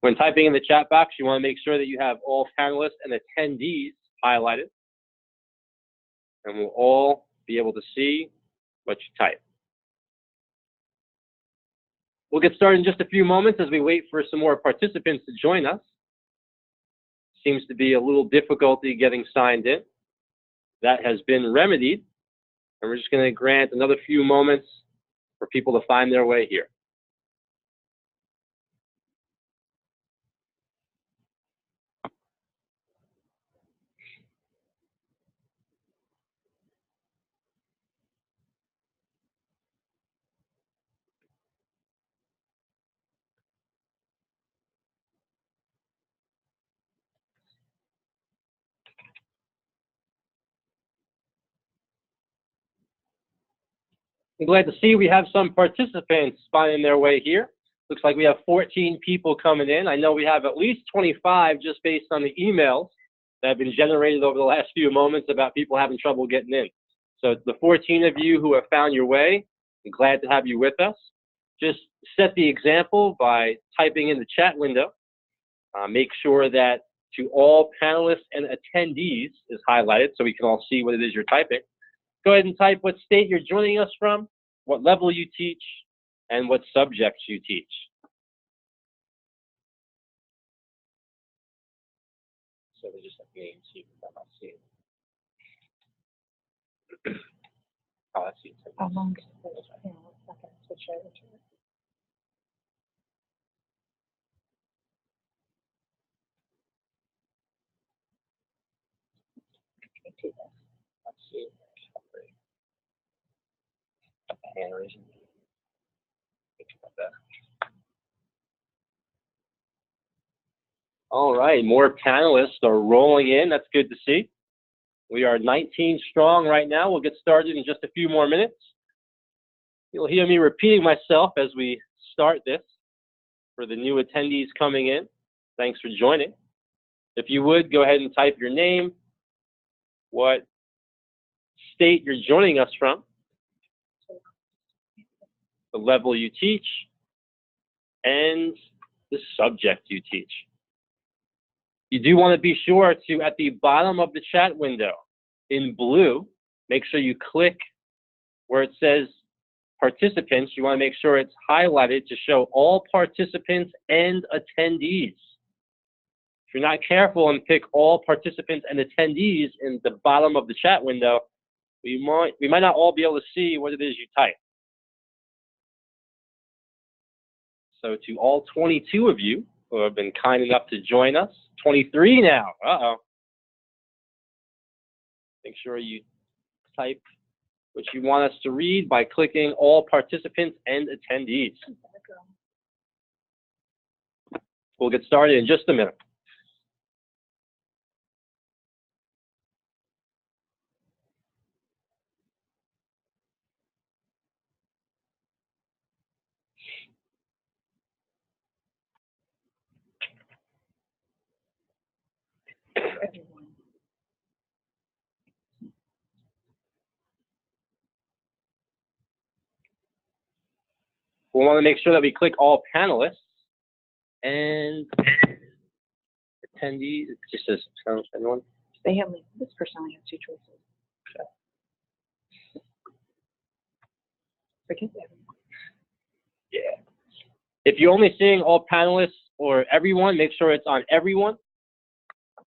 When typing in the chat box, you want to make sure that you have all panelists and attendees highlighted, and we'll all be able to see what you type. We'll get started in just a few moments as we wait for some more participants to join us. Seems to be a little difficulty getting signed in. That has been remedied, and we're just going to grant another few moments for people to find their way here. I'm glad to see we have some participants finding their way here. Looks like we have 14 people coming in. I know we have at least 25 just based on the emails that have been generated over the last few moments about people having trouble getting in. So the 14 of you who have found your way, I'm glad to have you with us. Just set the example by typing in the chat window. Make sure that to all panelists and attendees is highlighted so we can all see what it is you're typing. Go ahead and type what state you're joining us from, what level you teach, and what subjects you teach. So they just have names here that I'm not seeing. Oh, I see. How long is this panel? I can switch over to it. Let's see. Hand raising. All right, more panelists are rolling in. That's good to see. We are 19 strong right now. We'll get started in just a few more minutes. You'll hear me repeating myself as we start this for the new attendees coming in. Thanks for joining. If you would, go ahead and type your name, what state you're joining us from, the level you teach, and the subject you teach. You do want to be sure to, at the bottom of the chat window in blue, make sure you click where it says participants. You want to make sure it's highlighted to show all participants and attendees. If you're not careful and pick all participants and attendees in the bottom of the chat window, we might not all be able to see what it is you type. So to all 22 of you who have been kind enough to join us, 23 now, make sure you type what you want us to read by clicking all participants and attendees. We'll get started in just a minute. We want to make sure that we click all panelists and attendees. It just says anyone. They have this person only has 2 choices. Okay. Forget everyone. Yeah. If you're only seeing all panelists or everyone, make sure it's on everyone.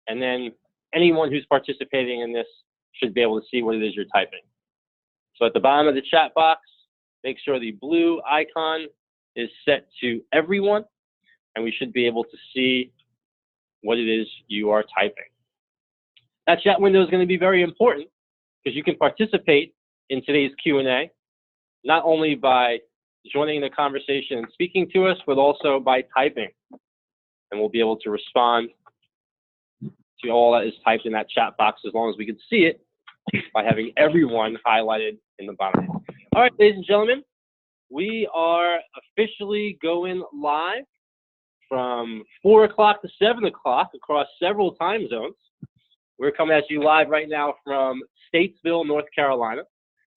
And then anyone who's participating in this should be able to see what it is you're typing. So at the bottom of the chat box, make sure the blue icon is set to everyone, and we should be able to see what it is you are typing. That chat window is going to be very important because you can participate in today's Q&A, not only by joining the conversation and speaking to us, but also by typing. And we'll be able to respond to all that is typed in that chat box as long as we can see it by having everyone highlighted in the bottom. All right, ladies and gentlemen, we are officially going live from 4 o'clock to 7 o'clock across several time zones. We're coming at you live right now from Statesville, North Carolina.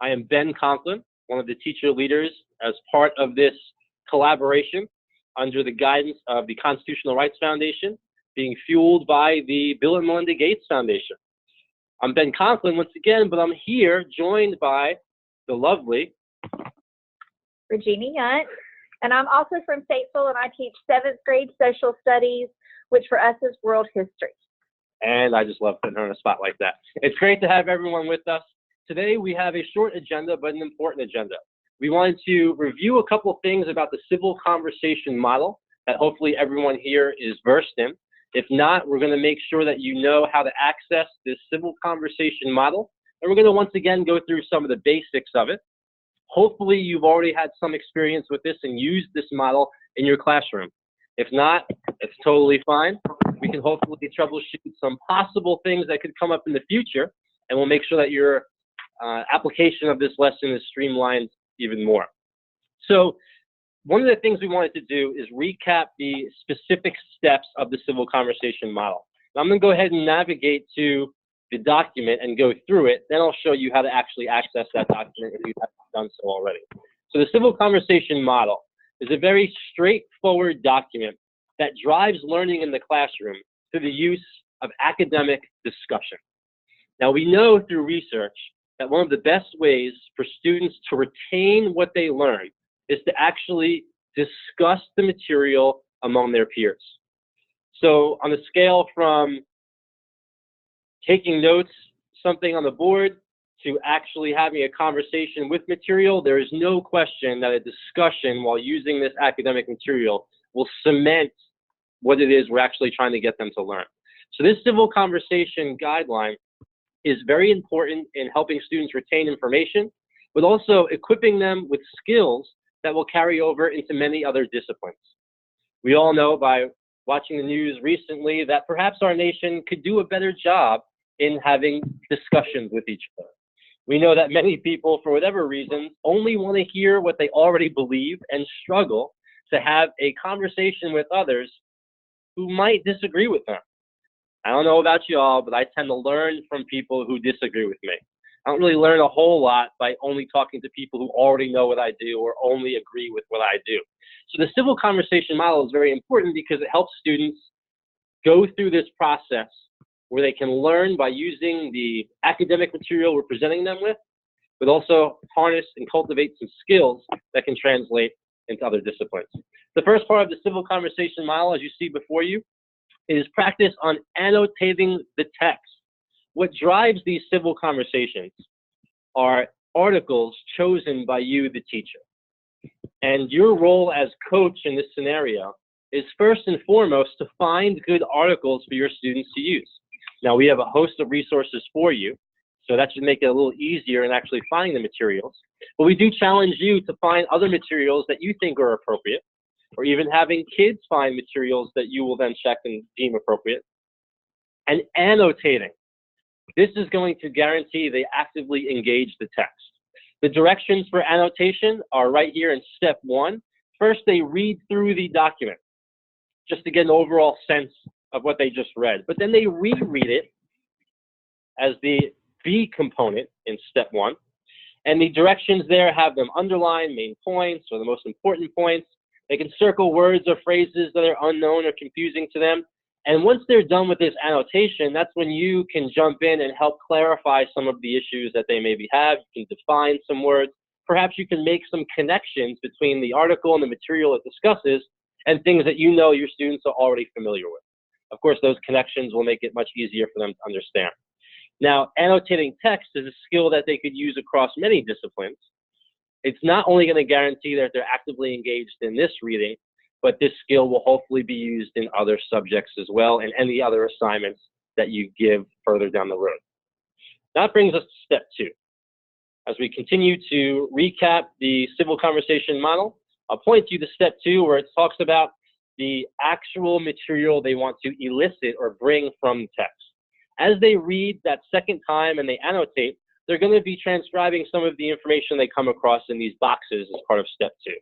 I am Ben Conklin, one of the teacher leaders as part of this collaboration under the guidance of the Constitutional Rights Foundation, being fueled by the Bill and Melinda Gates Foundation. I'm Ben Conklin once again, but I'm here joined by the lovely Regina Yunt, and I'm also from Statesville, and I teach 7th grade social studies, which for us is world history. And I just love putting her on a spot like that. It's great to have everyone with us. Today we have a short agenda, but an important agenda. We wanted to review a couple things about the civil conversation model that hopefully everyone here is versed in. If not, we're going to make sure that you know how to access this civil conversation model. And we're going to once again go through some of the basics of it. Hopefully you've already had some experience with this and used this model in your classroom. If not, it's totally fine. We can hopefully troubleshoot some possible things that could come up in the future, and we'll make sure that your application of this lesson is streamlined even more. So one of the things we wanted to do is recap the specific steps of the civil conversation model. Now, I'm going to go ahead and navigate to the document and go through it. Then I'll show you how to actually access that document if you haven't done so already. So the civil conversation model is a very straightforward document that drives learning in the classroom through the use of academic discussion. Now, we know through research that one of the best ways for students to retain what they learn is to actually discuss the material among their peers. So on a scale from taking notes, something on the board, to actually having a conversation with material, there is no question that a discussion while using this academic material will cement what it is we're actually trying to get them to learn. So this civil conversation guideline is very important in helping students retain information, but also equipping them with skills that will carry over into many other disciplines. We all know by watching the news recently that perhaps our nation could do a better job in having discussions with each other. We know that many people, for whatever reason, only want to hear what they already believe and struggle to have a conversation with others who might disagree with them. I don't know about you all, but I tend to learn from people who disagree with me. I don't really learn a whole lot by only talking to people who already know what I do or only agree with what I do. So the civil conversation model is very important because it helps students go through this process where they can learn by using the academic material we're presenting them with, but also harness and cultivate some skills that can translate into other disciplines. The first part of the civil conversation model, as you see before you, is practice on annotating the text. What drives these civil conversations are articles chosen by you, the teacher. And your role as coach in this scenario is first and foremost to find good articles for your students to use. Now, we have a host of resources for you, so that should make it a little easier in actually finding the materials. But we do challenge you to find other materials that you think are appropriate, or even having kids find materials that you will then check and deem appropriate. And annotating. This is going to guarantee they actively engage the text. The directions for annotation are right here in step 1. First, they read through the document just to get an overall sense of what they just read. But then they reread it as the B component in step 1. And the directions there have them underline main points or the most important points. They can circle words or phrases that are unknown or confusing to them. And once they're done with this annotation, that's when you can jump in and help clarify some of the issues that they maybe have. You can define some words. Perhaps you can make some connections between the article and the material it discusses and things that you know your students are already familiar with. Of course, those connections will make it much easier for them to understand. Now, annotating text is a skill that they could use across many disciplines. It's not only going to guarantee that they're actively engaged in this reading, but this skill will hopefully be used in other subjects as well and any other assignments that you give further down the road. That brings us to step 2. As we continue to recap the civil conversation model, I'll point you to step 2 where it talks about the actual material they want to elicit or bring from the text. As they read that second time and they annotate, they're going to be transcribing some of the information they come across in these boxes as part of step 2.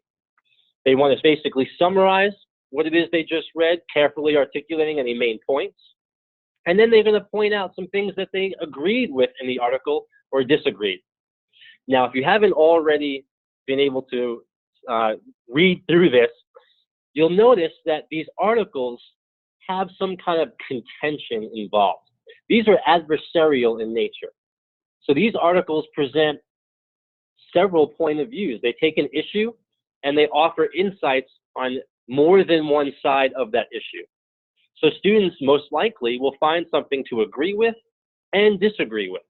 They want to basically summarize what it is they just read, carefully articulating any main points. And then they're going to point out some things that they agreed with in the article or disagreed. Now, if you haven't already been able to read through this, you'll notice that these articles have some kind of contention involved. These are adversarial in nature. So these articles present several point of views. They take an issue and they offer insights on more than one side of that issue. So students most likely will find something to agree with and disagree with.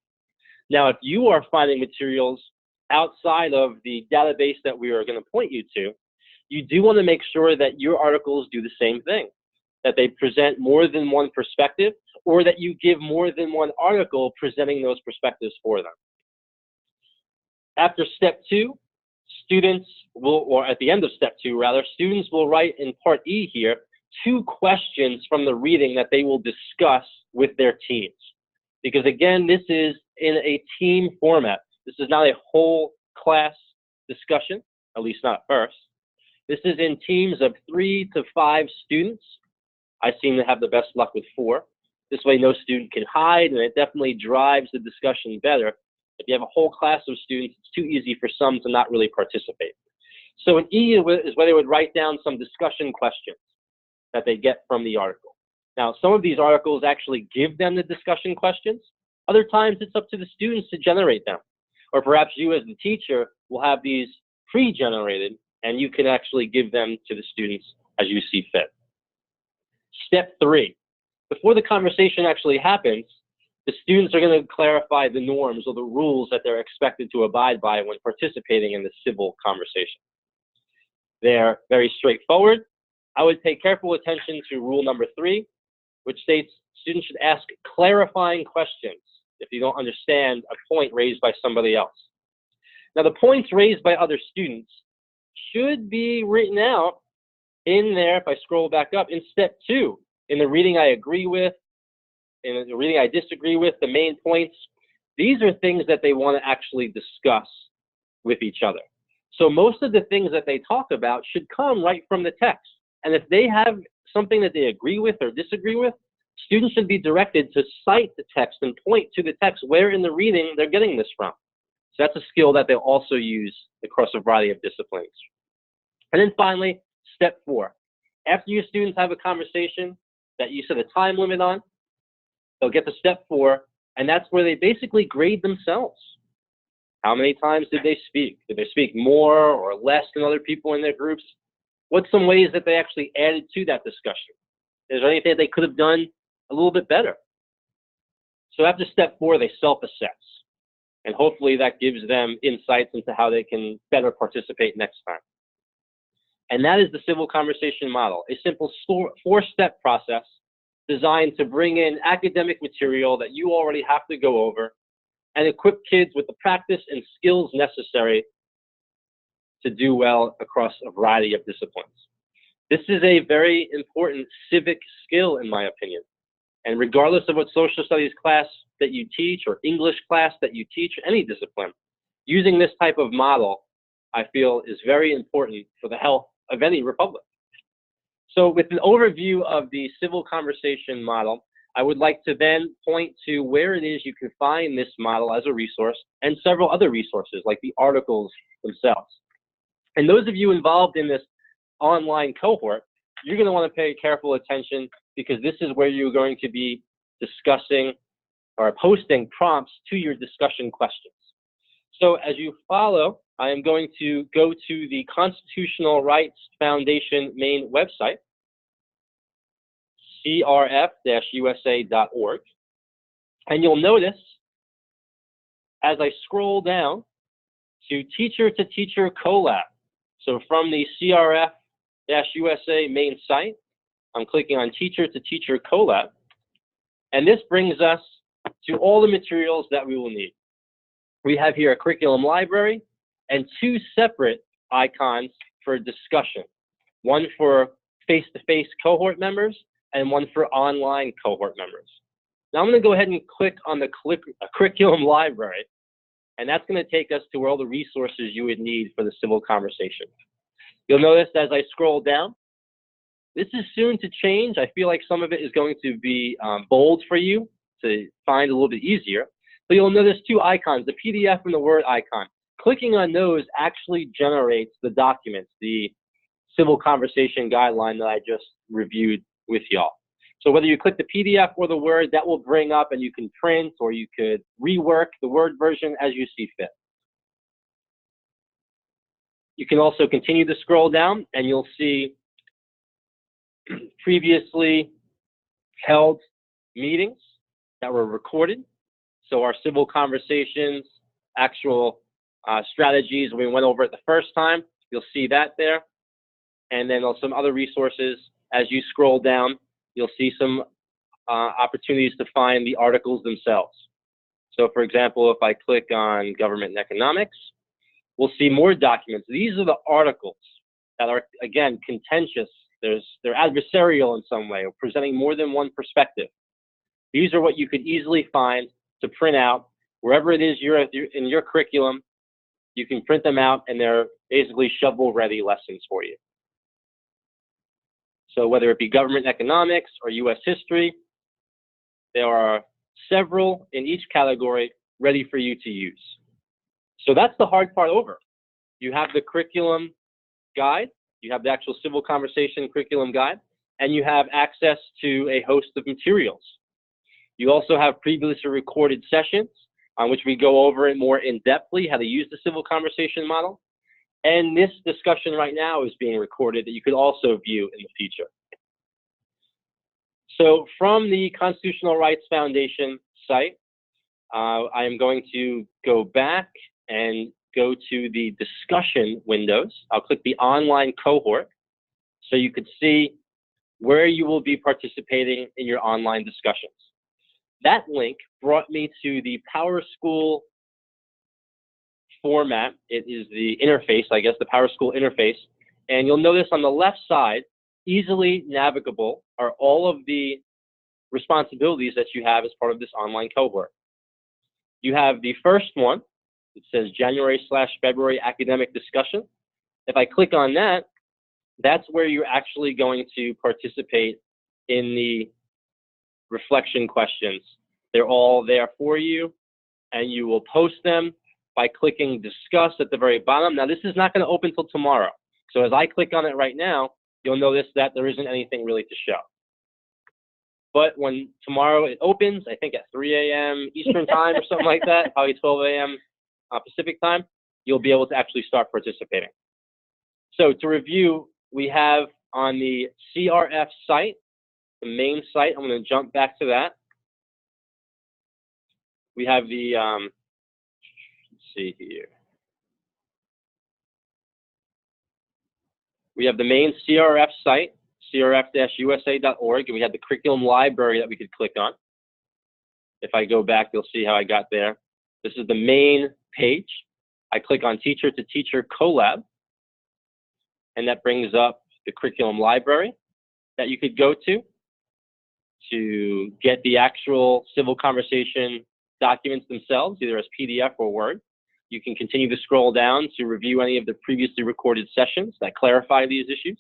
Now, if you are finding materials outside of the database that we are going to point you to, you do want to make sure that your articles do the same thing, that they present more than one perspective, or that you give more than one article presenting those perspectives for them. After step 2, students will, or at the end of step 2 rather, students will write in part E here 2 questions from the reading that they will discuss with their teams. Because again, this is in a team format. This is not a whole class discussion, at least not first. This is in teams of 3 to 5 students. I seem to have the best luck with 4. This way no student can hide, and it definitely drives the discussion better. If you have a whole class of students, it's too easy for some to not really participate. So an E is where they would write down some discussion questions that they get from the article. Now, some of these articles actually give them the discussion questions. Other times it's up to the students to generate them. Or perhaps you as the teacher will have these pre-generated and you can actually give them to the students as you see fit. Step 3, before the conversation actually happens, the students are going to clarify the norms or the rules that they're expected to abide by when participating in the civil conversation. They're very straightforward. I would pay careful attention to rule number 3, which states students should ask clarifying questions if you don't understand a point raised by somebody else. Now, the points raised by other students should be written out in there, if I scroll back up, in step 2, in the reading I agree with, in the reading I disagree with, the main points. These are things that they want to actually discuss with each other. So most of the things that they talk about should come right from the text. And if they have something that they agree with or disagree with, students should be directed to cite the text and point to the text where in the reading they're getting this from. So that's a skill that they'll also use across a variety of disciplines. And then finally, step 4. After your students have a conversation that you set a time limit on, they'll get to step 4, and that's where they basically grade themselves. How many times did they speak? Did they speak more or less than other people in their groups? What's some ways that they actually added to that discussion? Is there anything they could have done a little bit better? So after step 4, they self-assess. And hopefully that gives them insights into how they can better participate next time. And that is the civil conversation model, a simple 4-step process designed to bring in academic material that you already have to go over and equip kids with the practice and skills necessary to do well across a variety of disciplines. This is a very important civic skill, in my opinion. And regardless of what social studies class that you teach or English class that you teach, or any discipline, using this type of model, I feel, is very important for the health of any republic. So with an overview of the civil conversation model, I would like to then point to where it is you can find this model as a resource and several other resources like the articles themselves. And those of you involved in this online cohort, you're going to want to pay careful attention because this is where you're going to be discussing or posting prompts to your discussion questions. So as you follow, I am going to go to the Constitutional Rights Foundation main website, crf-usa.org. And you'll notice as I scroll down to teacher-to-teacher collab. So from the CRF-USA main site, I'm clicking on teacher-to-teacher collab. And this brings us to all the materials that we will need. We have here a curriculum library and 2 separate icons for discussion. One for face-to-face cohort members and one for online cohort members. Now I'm going to go ahead and click on the curriculum library, and that's going to take us to all the resources you would need for the civil conversation. You'll notice as I scroll down, this is soon to change. I feel like some of it is going to be bold for you to find a little bit easier. But you'll notice 2 icons, the PDF and the Word icon. Clicking on those actually generates the documents, the civil conversation guideline that I just reviewed with y'all. So whether you click the PDF or the Word, that will bring up, and you can print or you could rework the Word version as you see fit. You can also continue to scroll down and you'll see previously held meetings that were recorded. So our civil conversations, actual strategies, we went over it the first time. You'll see that there. And then some other resources. As you scroll down, you'll see some opportunities to find the articles themselves. So for example, if I click on government and economics, we'll see more documents. These are the articles that are, again, contentious. They're adversarial in some way, or presenting more than one perspective. These are what you could easily find to print out wherever it is you're in your curriculum. You can print them out, and they're basically shovel-ready lessons for you. So whether it be government economics or U.S. history, there are several in each category ready for you to use. So that's the hard part over. You have the curriculum guide, you have the actual civil conversation curriculum guide, and you have access to a host of materials. You also have previously recorded sessions on which we go over it more in-depthly, how to use the civil conversation model. And this discussion right now is being recorded that you could also view in the future. So from the Constitutional Rights Foundation site, I am going to go back and go to the discussion windows. I'll click the online cohort so you could see where you will be participating in your online discussions. That link brought me to the PowerSchool format. It is the interface, I guess, the PowerSchool interface. And you'll notice on the left side, easily navigable are all of the responsibilities that you have as part of this online cohort. You have the first one. It says January/February academic discussion. If I click on that, that's where you're actually going to participate in the reflection questions. They're all there for you, and you will post them by clicking discuss at the very bottom. Now, this is not going to open till tomorrow. So as I click on it right now, you'll notice that there isn't anything really to show. But when tomorrow it opens, I think at 3 a.m. Eastern time or something like that, probably 12 a.m. Pacific time, you'll be able to actually start participating. So to review, we have on the CRF site, the main site, I'm going to jump back to that. We have the, let's see here. We have the main CRF site, crf-usa.org, and we have the curriculum library that we could click on. If I go back, you'll see how I got there. This is the main page. I click on Teacher to Teacher Collab, and that brings up the curriculum library that you could go to get the actual civil conversation documents themselves, either as PDF or Word. You can continue to scroll down to review any of the previously recorded sessions that clarify these issues.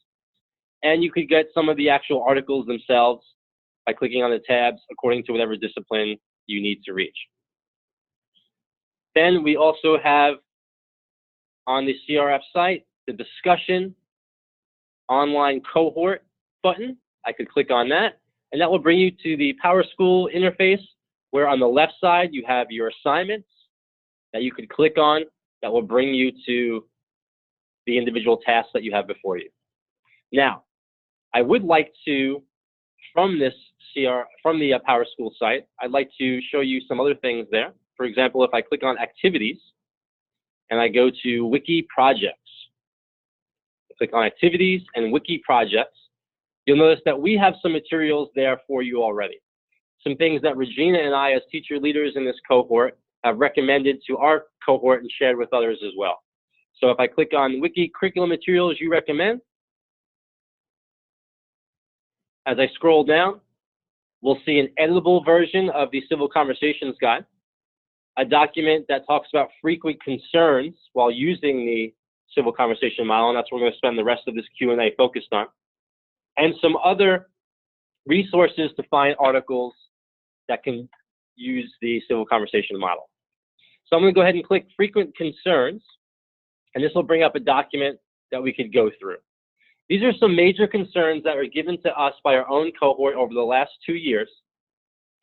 And you could get some of the actual articles themselves by clicking on the tabs according to whatever discipline you need to reach. Then we also have on the CRF site, the discussion online cohort button. I could click on that, and that will bring you to the PowerSchool interface, where on the left side you have your assignments that you could click on that will bring you to the individual tasks that you have before you. Now, I would like to, from the PowerSchool site, I'd like to show you some other things there. For example, if I click on activities and I go to wiki projects, I click on activities and wiki projects, you'll notice that we have some materials there for you already. Some things that Regina and I, as teacher leaders in this cohort, have recommended to our cohort and shared with others as well. So if I click on wiki curriculum materials you recommend, as I scroll down, we'll see an editable version of the Civil Conversations Guide, a document that talks about frequent concerns while using the Civil Conversation Model, and that's what we're going to spend the rest of this Q&A focused on, and some other resources to find articles that can use the Civil Conversation Model. So I'm going to go ahead and click Frequent Concerns, and this will bring up a document that we could go through. These are some major concerns that were given to us by our own cohort over the last 2 years,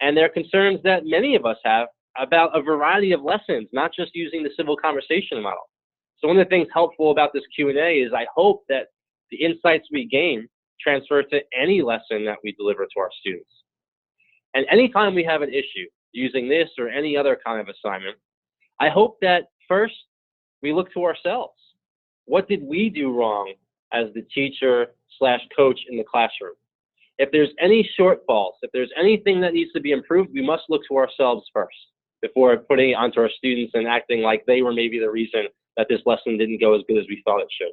and they're concerns that many of us have about a variety of lessons, not just using the civil conversation model. So one of the things helpful about this Q&A is I hope that the insights we gain transfer to any lesson that we deliver to our students. And anytime we have an issue using this or any other kind of assignment, I hope that first we look to ourselves. What did we do wrong as the teacher/coach in the classroom? If there's any shortfalls, if there's anything that needs to be improved, we must look to ourselves first before putting it onto our students and acting like they were maybe the reason that this lesson didn't go as good as we thought it should.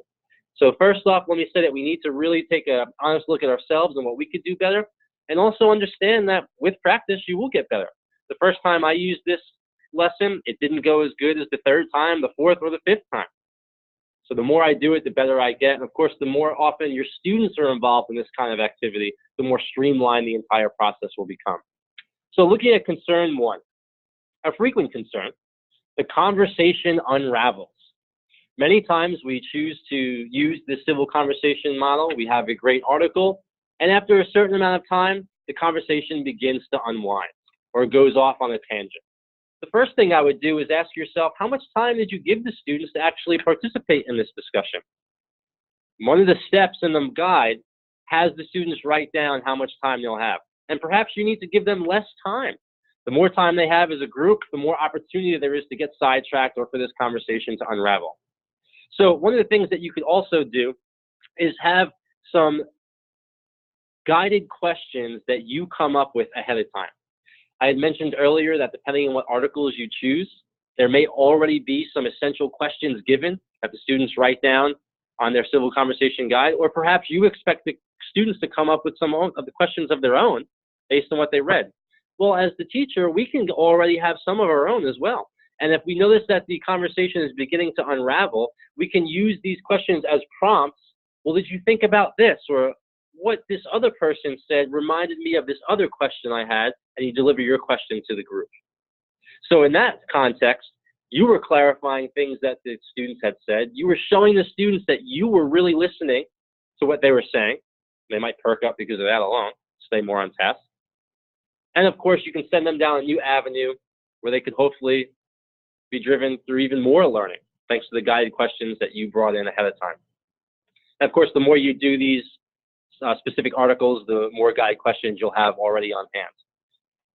So first off, let me say that we need to really take an honest look at ourselves and what we could do better, and also understand that with practice, you will get better. The first time I used this lesson, it didn't go as good as the third time, the fourth, or the fifth time. So the more I do it, the better I get. And of course, the more often your students are involved in this kind of activity, the more streamlined the entire process will become. So looking at concern one, a frequent concern, the conversation unravels. Many times we choose to use the civil conversation model. We have a great article, and after a certain amount of time, the conversation begins to unwind or goes off on a tangent. The first thing I would do is ask yourself, how much time did you give the students to actually participate in this discussion? One of the steps in the guide has the students write down how much time they'll have. And perhaps you need to give them less time. The more time they have as a group, the more opportunity there is to get sidetracked or for this conversation to unravel. So one of the things that you could also do is have some guided questions that you come up with ahead of time. I had mentioned earlier that depending on what articles you choose, there may already be some essential questions given that the students write down on their civil conversation guide, or perhaps you expect the students to come up with some of the questions of their own based on what they read. Well, as the teacher, we can already have some of our own as well. And if we notice that the conversation is beginning to unravel, we can use these questions as prompts. Well, did you think about this? Or what this other person said reminded me of this other question I had, and you deliver your question to the group. So in that context, you were clarifying things that the students had said. You were showing the students that you were really listening to what they were saying. They might perk up because of that alone, stay more on task. And of course, you can send them down a new avenue where they could hopefully be driven through even more learning, thanks to the guided questions that you brought in ahead of time. And of course, the more you do these specific articles, the more guided questions you'll have already on hand.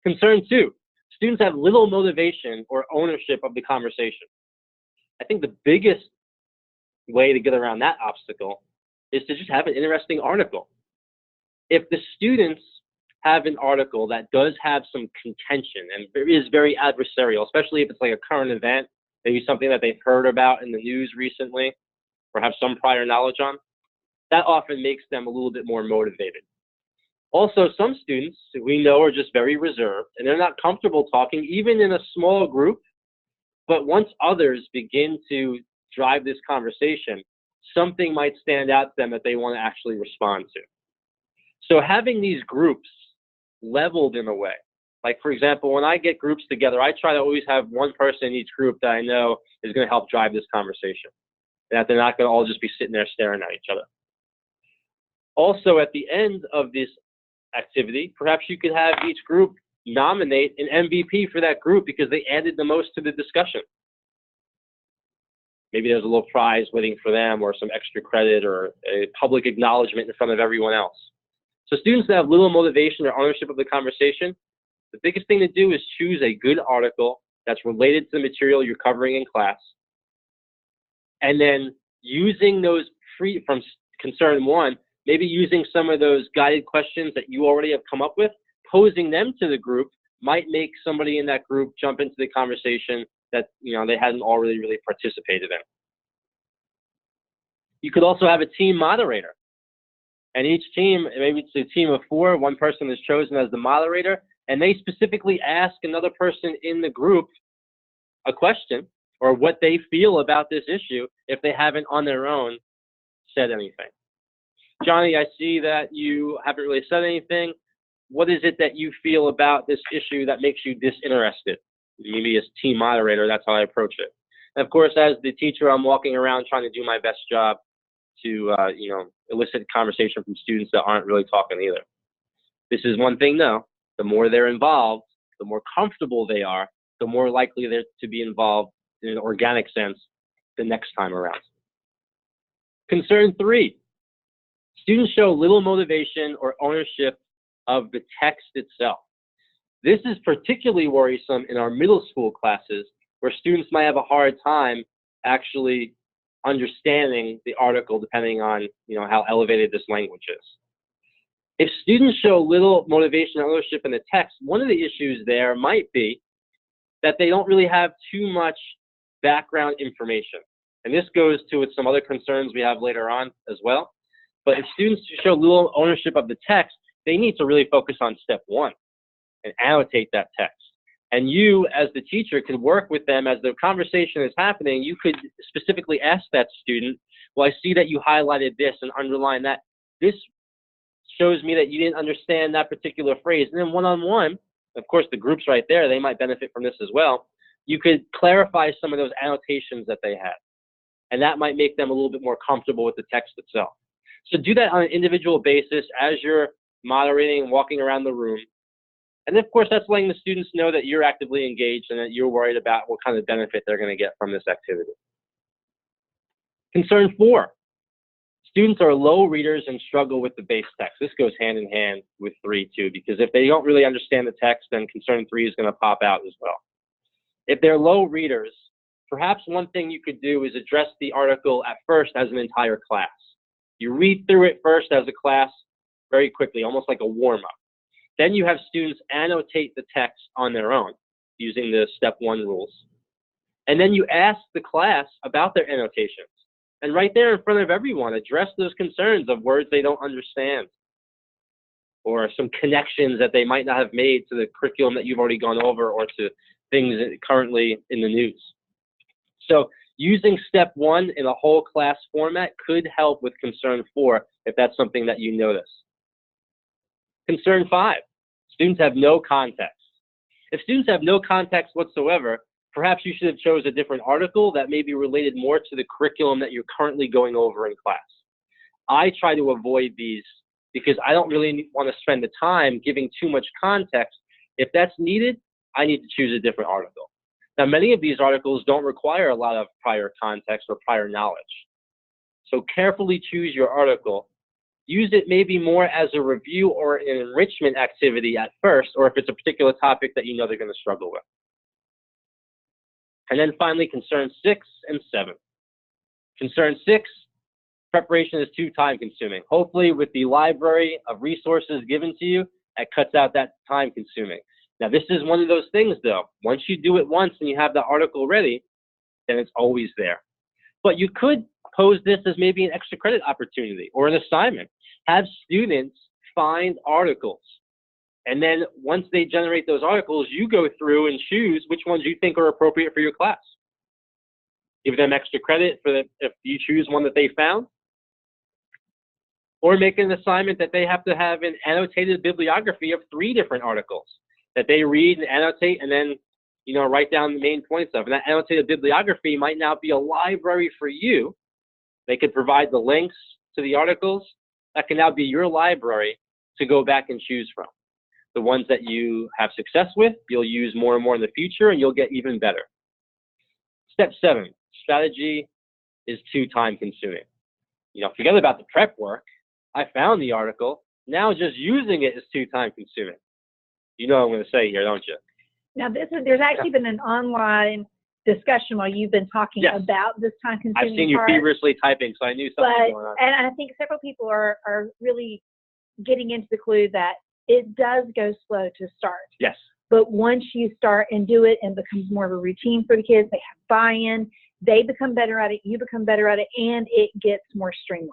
Concern two, students have little motivation or ownership of the conversation. I think the biggest way to get around that obstacle is to just have an interesting article. If the students have an article that does have some contention and is very adversarial, especially if it's like a current event, maybe something that they've heard about in the news recently or have some prior knowledge on, that often makes them a little bit more motivated. Also, some students we know are just very reserved and they're not comfortable talking even in a small group, but once others begin to drive this conversation, something might stand out to them that they want to actually respond to. So having these groups leveled in a way, like for example, when I get groups together, I try to always have one person in each group that I know is going to help drive this conversation, that they're not going to all just be sitting there staring at each other. Also, at the end of this activity, perhaps you could have each group nominate an MVP for that group because they added the most to the discussion. Maybe there's a little prize waiting for them or some extra credit or a public acknowledgement in front of everyone else. So students that have little motivation or ownership of the conversation, the biggest thing to do is choose a good article that's related to the material you're covering in class. And then using those from concern one, maybe using some of those guided questions that you already have come up with, posing them to the group might make somebody in that group jump into the conversation that they hadn't already really participated in. You could also have a team moderator. And each team, maybe it's a team of 4, one person is chosen as the moderator, and they specifically ask another person in the group a question or what they feel about this issue if they haven't on their own said anything. Johnny, I see that you haven't really said anything. What is it that you feel about this issue that makes you disinterested? Maybe as team moderator, that's how I approach it. And of course, as the teacher, I'm walking around trying to do my best job. to elicit conversation from students that aren't really talking either. This is one thing though, the more they're involved, the more comfortable they are, the more likely they're to be involved in an organic sense the next time around. Concern 3, students show little motivation or ownership of the text itself. This is particularly worrisome in our middle school classes where students might have a hard time actually understanding the article depending on how elevated this language is. If students show little motivation or ownership in the text, one of the issues there might be that they don't really have too much background information. And this goes to some other concerns we have later on as well. But if students show little ownership of the text, they need to really focus on step 1 and annotate that text. And you, as the teacher, could work with them as the conversation is happening. You could specifically ask that student, well, I see that you highlighted this and underlined that. This shows me that you didn't understand that particular phrase. And then one-on-one, of course, the group's right there, they might benefit from this as well. You could clarify some of those annotations that they had. And that might make them a little bit more comfortable with the text itself. So do that on an individual basis as you're moderating and walking around the room. And of course, that's letting the students know that you're actively engaged and that you're worried about what kind of benefit they're going to get from this activity. Concern 4, students are low readers and struggle with the base text. This goes hand in hand with 3 too, because if they don't really understand the text, then concern 3 is going to pop out as well. If they're low readers, perhaps one thing you could do is address the article at first as an entire class. You read through it first as a class very quickly, almost like a warm-up. Then you have students annotate the text on their own using the step 1 rules. And then you ask the class about their annotations. And right there in front of everyone, address those concerns of words they don't understand or some connections that they might not have made to the curriculum that you've already gone over or to things currently in the news. So using step 1 in a whole class format could help with concern 4 if that's something that you notice. Concern 5, students have no context. If students have no context whatsoever, perhaps you should have chosen a different article that may be related more to the curriculum that you're currently going over in class. I try to avoid these because I don't really want to spend the time giving too much context. If that's needed, I need to choose a different article. Now, many of these articles don't require a lot of prior context or prior knowledge. So carefully choose your article. Use it maybe more as a review or an enrichment activity at first, or if it's a particular topic that you know they're going to struggle with. And then finally, concern 6 and 7. Concern 6, preparation is too time consuming. Hopefully with the library of resources given to you, that cuts out that time consuming. Now this is one of those things though, once you do it once and you have the article ready, then it's always there. But you could pose this as maybe an extra credit opportunity or an assignment. Have students find articles. And then once they generate those articles, you go through and choose which ones you think are appropriate for your class. Give them extra credit if you choose one that they found. Or make an assignment that they have to have an annotated bibliography of 3 different articles that they read and annotate and then write down the main points of. And that annotated bibliography might now be a library for you. They could provide the links to the articles. That can now be your library to go back and choose from. The ones that you have success with, you'll use more and more in the future, and you'll get even better. Step 7, strategy is too time consuming. Forget about the prep work. I found the article. Now just using it is too time consuming. You know what I'm going to say here, don't you? Now, there's actually been an online discussion while you've been talking about this time consuming I've seen you feverishly typing, so I knew something was going on. And I think several people are really getting into the clue that it does go slow to start. Yes. But once you start and do it and becomes more of a routine for the kids, they have buy-in, they become better at it, you become better at it, and it gets more streamlined.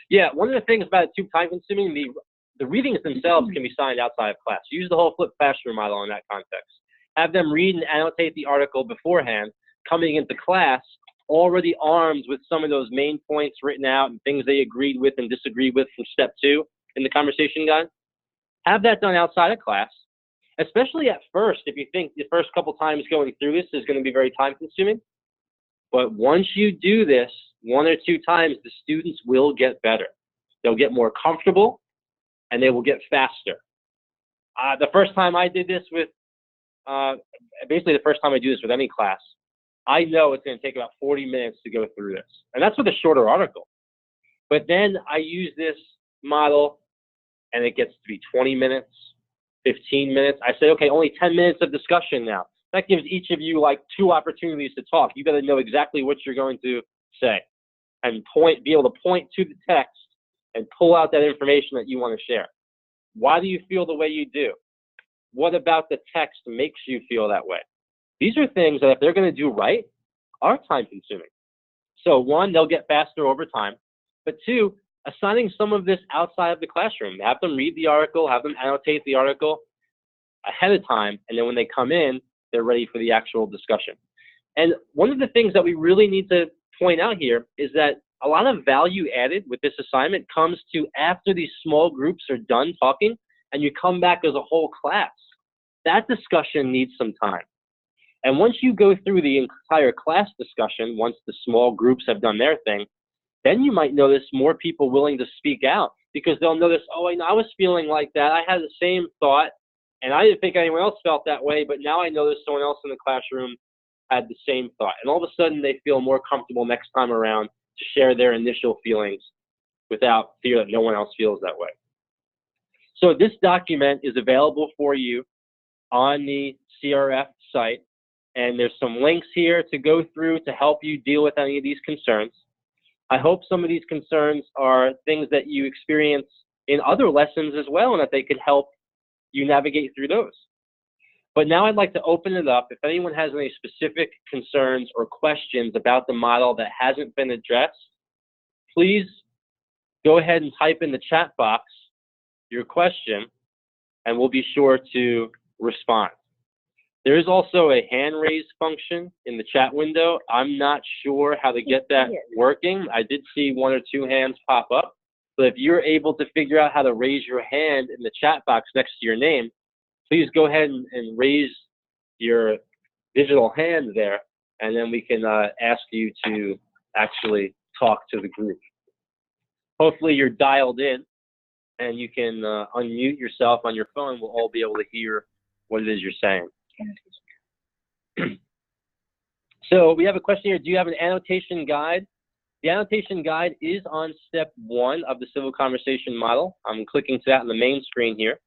Yeah, one of the things about it too time consuming, the readings themselves can be signed outside of class. Use the whole flipped classroom model in that context. Have them read and annotate the article beforehand, coming into class, already armed with some of those main points written out and things they agreed with and disagreed with from step 2 in the conversation guide. Have that done outside of class, especially at first if you think the first couple times going through this is going to be very time consuming. But once you do this, 1 or 2 times, the students will get better. They'll get more comfortable, and they will get faster. The first time I did this with, basically the first time I do this with any class, I know it's going to take about 40 minutes to go through this. And that's with a shorter article. But then I use this model, and it gets to be 20 minutes, 15 minutes. I say, okay, only 10 minutes of discussion now. That gives each of you like 2 opportunities to talk. You got to know exactly what you're going to say and be able to point to the text and pull out that information that you want to share. Why do you feel the way you do? What about the text makes you feel that way? These are things that if they're going to do right, are time consuming. So 1, they'll get faster over time. But 2, assigning some of this outside of the classroom. Have them read the article, have them annotate the article ahead of time, and then when they come in, they're ready for the actual discussion. And one of the things that we really need to point out here is that a lot of value added with this assignment comes to after these small groups are done talking and you come back as a whole class. That discussion needs some time. And once you go through the entire class discussion, once the small groups have done their thing, then you might notice more people willing to speak out because they'll notice, oh, I was feeling like that. I had the same thought, and I didn't think anyone else felt that way, but now I notice someone else in the classroom had the same thought. And all of a sudden, they feel more comfortable next time around to share their initial feelings without fear that no one else feels that way. So this document is available for you on the CRF site, and there's some links here to go through to help you deal with any of these concerns. I hope some of these concerns are things that you experience in other lessons as well, and that they could help you navigate through those. But now I'd like to open it up. If anyone has any specific concerns or questions about the model that hasn't been addressed, please go ahead and type in the chat box your question, and we'll be sure to respond. There is also a hand raise function in the chat window. I'm not sure how to get that working. I did see 1 or 2 hands pop up. But if you're able to figure out how to raise your hand in the chat box next to your name, please go ahead and raise your digital hand there, and then we can ask you to actually talk to the group. Hopefully you're dialed in, and you can unmute yourself on your phone. We'll all be able to hear what it is you're saying. So we have a question here. Do you have an annotation guide? The annotation guide is on step 1 of the civil conversation model. I'm clicking to that on the main screen here.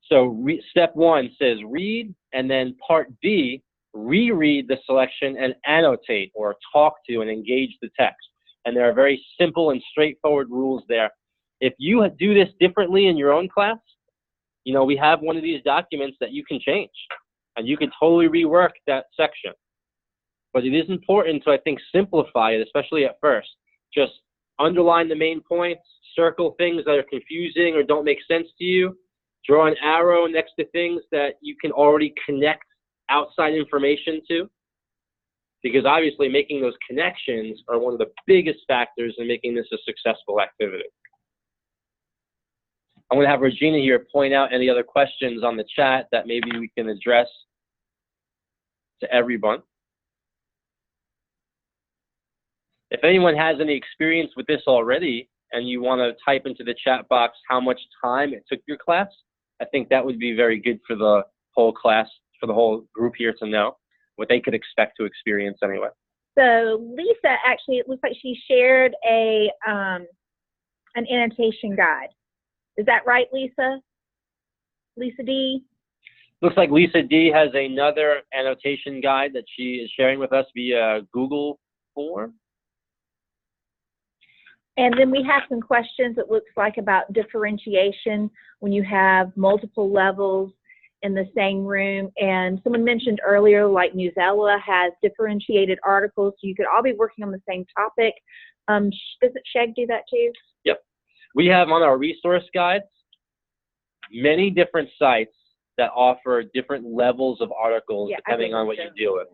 So step 1 says read, and then part B, reread the selection and annotate or talk to and engage the text. And there are very simple and straightforward rules there. If you do this differently in your own class, you know, we have one of these documents that you can change, and you can totally rework that section. But it is important to, I think, simplify it, especially at first. Just underline the main points, circle things that are confusing or don't make sense to you, draw an arrow next to things that you can already connect outside information to, because obviously making those connections are one of the biggest factors in making this a successful activity. I'm going to have Regina here point out any other questions on the chat that maybe we can address to everyone. If anyone has any experience with this already and you want to type into the chat box how much time it took your class, I think that would be very good for the whole class, for the whole group here to know what they could expect to experience anyway. So Lisa, actually, it looks like she shared an annotation guide. Is that right, Lisa? Lisa D? Looks like Lisa D has another annotation guide that she is sharing with us via Google form. And then we have some questions, it looks like, about differentiation when you have multiple levels in the same room. And someone mentioned earlier, like Newsella has differentiated articles, so you could all be working on the same topic. Doesn't Sheg do that too? Yep. We have on our resource guides many different sites that offer different levels of articles depending on what you deal with.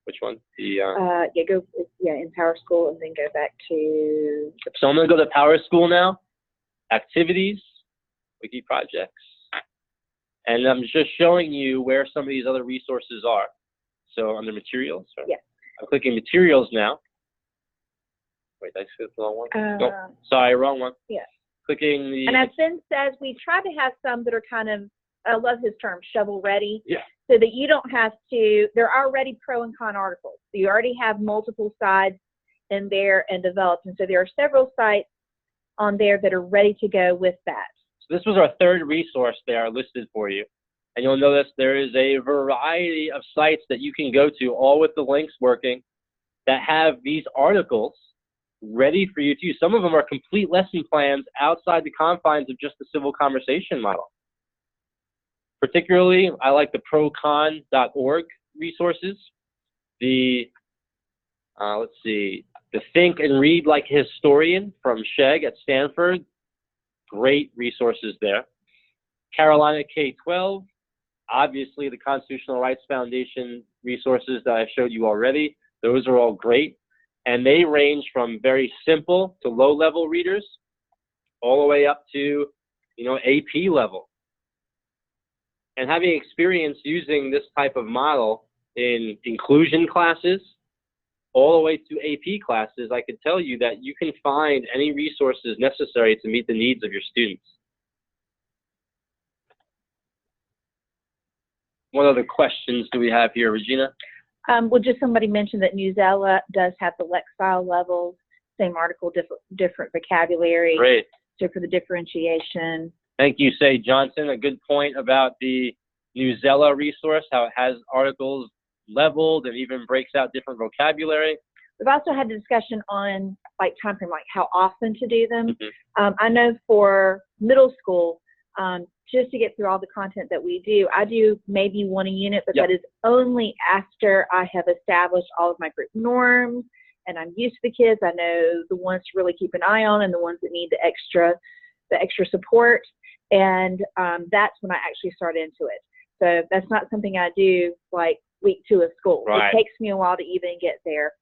Which one? The in Power School, and then go back to. So I'm going to go to Power School now. Activities, wiki projects, and I'm just showing you where some of these other resources are. So under materials. Right? Yes. I'm clicking materials now, Wait, did I skip the wrong one? Uh, Nope. Sorry, wrong one. Yeah. Clicking the. And as Ben says, we try to have some that are kind of, I love his term, shovel ready. Yeah. So that you don't have to, they're already pro and con articles. So you already have multiple sides in there and developed. And so there are several sites on there that are ready to go with that. So this was our third resource there listed for you. And you'll notice there is a variety of sites that you can go to, all with the links working, that have these articles ready for you to use. Some of them are complete lesson plans outside the confines of just the civil conversation model. Particularly, I like the procon.org resources. The, let's see, the Think and Read Like a Historian from Sheg at Stanford. Great resources there. Carolina K-12. Obviously, the Constitutional Rights Foundation resources that I showed you already. Those are all great. And they range from very simple to low-level readers all the way up to, AP level. And having experience using this type of model in inclusion classes all the way to AP classes, I can tell you that you can find any resources necessary to meet the needs of your students. What other questions do we have here, Regina? Well, just somebody mentioned that Newsella does have the lexile levels, same article, different vocabulary. Great. So for the differentiation. Thank you, Say Johnson. A good point about the Newsella resource, how it has articles leveled and even breaks out different vocabulary. We've also had a discussion on time frame, like how often to do them. Mm-hmm. I know for middle school, just to get through all the content that we do, I do maybe one a unit, but Yep. that is only after I have established all of my group norms and I'm used to the kids. I know the ones to really keep an eye on and the ones that need the extra support. And that's when I actually start into it. So that's not something I do like week 2 of school. Right. It takes me a while to even get there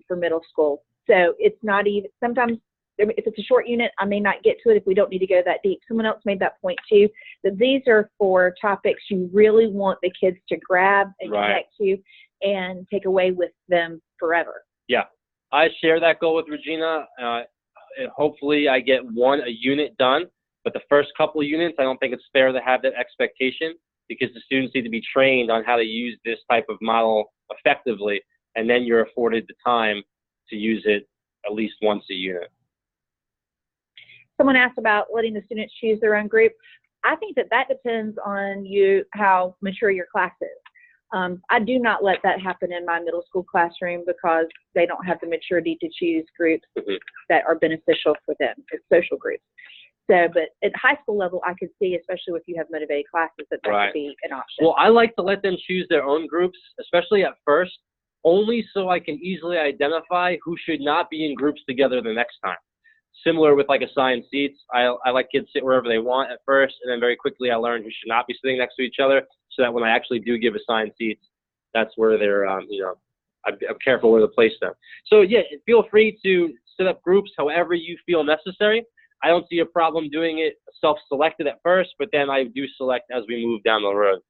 for middle school. So it's not even, sometimes if it's a short unit, I may not get to it if we don't need to go that deep. Someone else made that point too, that these are for topics you really want the kids to grab and Right. connect to and take away with them forever. Yeah, I share that goal with Regina. And hopefully I get a unit done, but the first couple of units, I don't think it's fair to have that expectation because the students need to be trained on how to use this type of model effectively, and then you're afforded the time to use it at least once a unit. Someone asked about letting the students choose their own group. I think that depends on you, how mature your class is. I do not let that happen in my middle school classroom because they don't have the maturity to choose groups Mm-hmm. that are beneficial for them, it's social groups. So, but at high school level, I could see, especially if you have motivated classes, that Right. could be an option. Well, I like to let them choose their own groups, especially at first, only so I can easily identify who should not be in groups together the next time. Similar with like assigned seats, I let kids sit wherever they want at first, and then very quickly I learned who should not be sitting next to each other, so that when I actually do give assigned seats, that's where they're, I'm careful where to place them. So yeah, feel free to set up groups however you feel necessary. I don't see a problem doing it self-selected at first, but then I do select as we move down the road.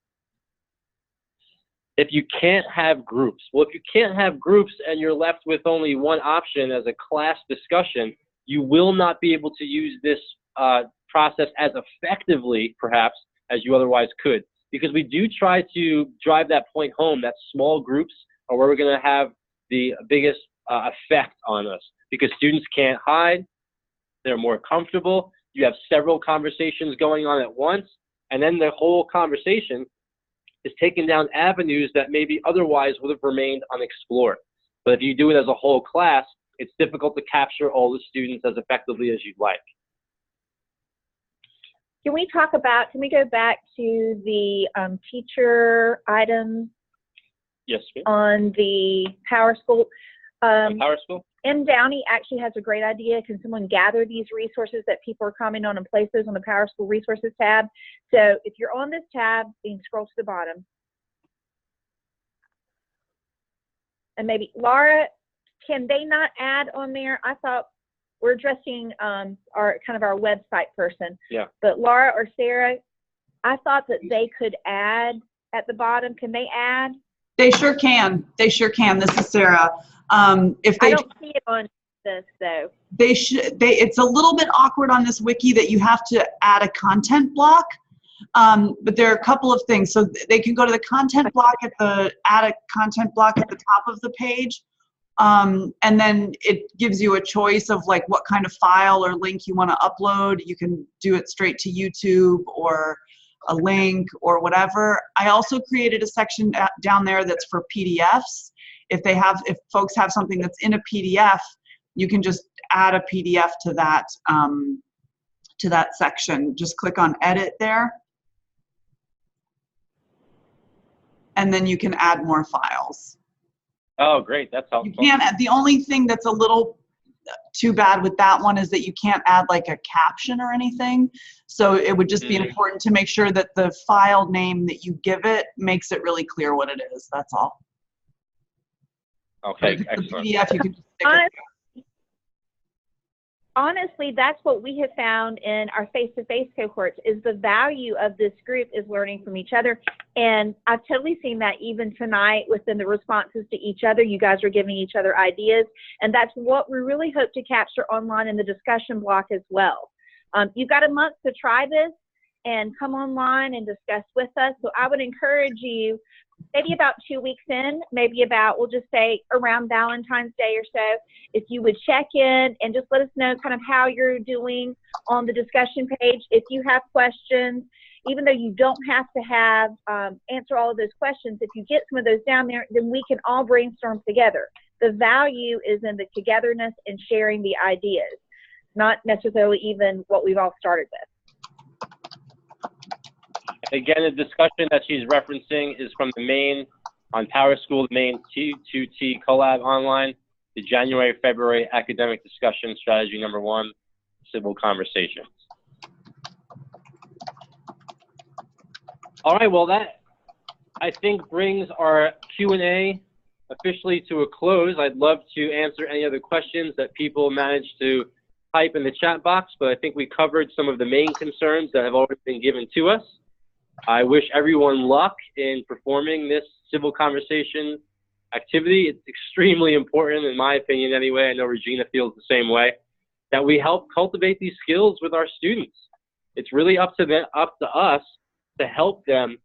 If you can't have groups, well, if you can't have groups and you're left with only one option as a class discussion, you will not be able to use this process as effectively, perhaps, as you otherwise could. Because we do try to drive that point home that small groups are where we're going to have the biggest effect on us. Because students can't hide, they're more comfortable, you have several conversations going on at once, and then the whole conversation is taking down avenues that maybe otherwise would have remained unexplored. But if you do it as a whole class, it's difficult to capture all the students as effectively as you'd like. Can we go back to the teacher items? Yes, ma'am. On the Power School? Power School? M. Downey actually has a great idea. Can someone gather these resources that people are commenting on and place those on the Power School Resources tab? So if you're on this tab, you can scroll to the bottom. And maybe, Laura, can they not add on there? I thought we're addressing our website person. Yeah. But Laura or Sarah, I thought that they could add at the bottom. Can they add? They sure can. They sure can. This is Sarah. If they I don't see it on this though? It's a little bit awkward on this wiki that you have to add a content block. But there are a couple of things. So they can go to the content block add a content block at the top of the page. And then it gives you a choice of like what kind of file or link you want to upload. You can do it straight to YouTube or a link or whatever. I also created a section down there that's for PDFs. If folks have something that's in a PDF, you can just add a PDF to that section. Just click on edit there. And then you can add more files. Oh, great. That's helpful. You can't add, the only thing that's a little too bad with that one is that you can't add like a caption or anything. So it would just be important to make sure that the file name that you give it makes it really clear what it is. That's all. Okay, excellent. PDF, you can just stick it. Honestly, that's what we have found in our face-to-face cohorts is the value of this group is learning from each other. And I've totally seen that even tonight within the responses to each other. You guys are giving each other ideas. And that's what we really hope to capture online in the discussion block as well. You've got a month to try this and come online and discuss with us. So I would encourage you, maybe about 2 weeks in, maybe about, we'll just say around Valentine's Day or so, if you would check in and just let us know kind of how you're doing on the discussion page. If you have questions, even though you don't have to have answer all of those questions, if you get some of those down there, then we can all brainstorm together. The value is in the togetherness and sharing the ideas, not necessarily even what we've all started with. Again, the discussion that she's referencing is from the main, on PowerSchool, the main T2T collab online, the January-February academic discussion strategy number 1, civil conversations. All right, well that, I think, brings our Q&A officially to a close. I'd love to answer any other questions that people managed to type in the chat box, but I think we covered some of the main concerns that have already been given to us. I wish everyone luck in performing this civil conversation activity. It's extremely important, in my opinion anyway, I know Regina feels the same way, that we help cultivate these skills with our students. It's really up to us to help them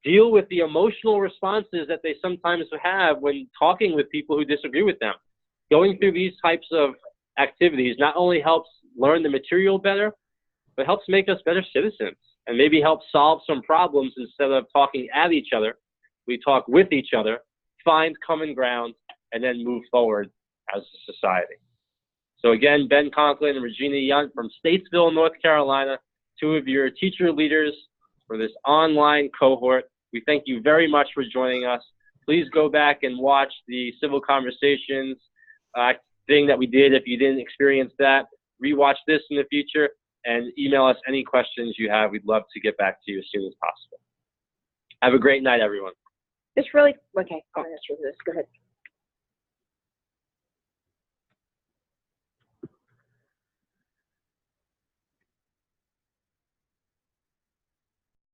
deal with the emotional responses that they sometimes have when talking with people who disagree with them. Going through these types of activities not only helps learn the material better, but helps make us better citizens and maybe help solve some problems. Instead of talking at each other, we talk with each other, find common ground, and then move forward as a society. So again, Ben Conklin and Regina Yunt from Statesville, North Carolina, 2 of your teacher leaders for this online cohort. We thank you very much for joining us. Please go back and watch the Civil Conversations thing that we did if you didn't experience that. Rewatch this in the future and email us any questions you have. We'd love to get back to you as soon as possible. Have a great night, everyone. Just really, okay, I'll answer this. Go ahead.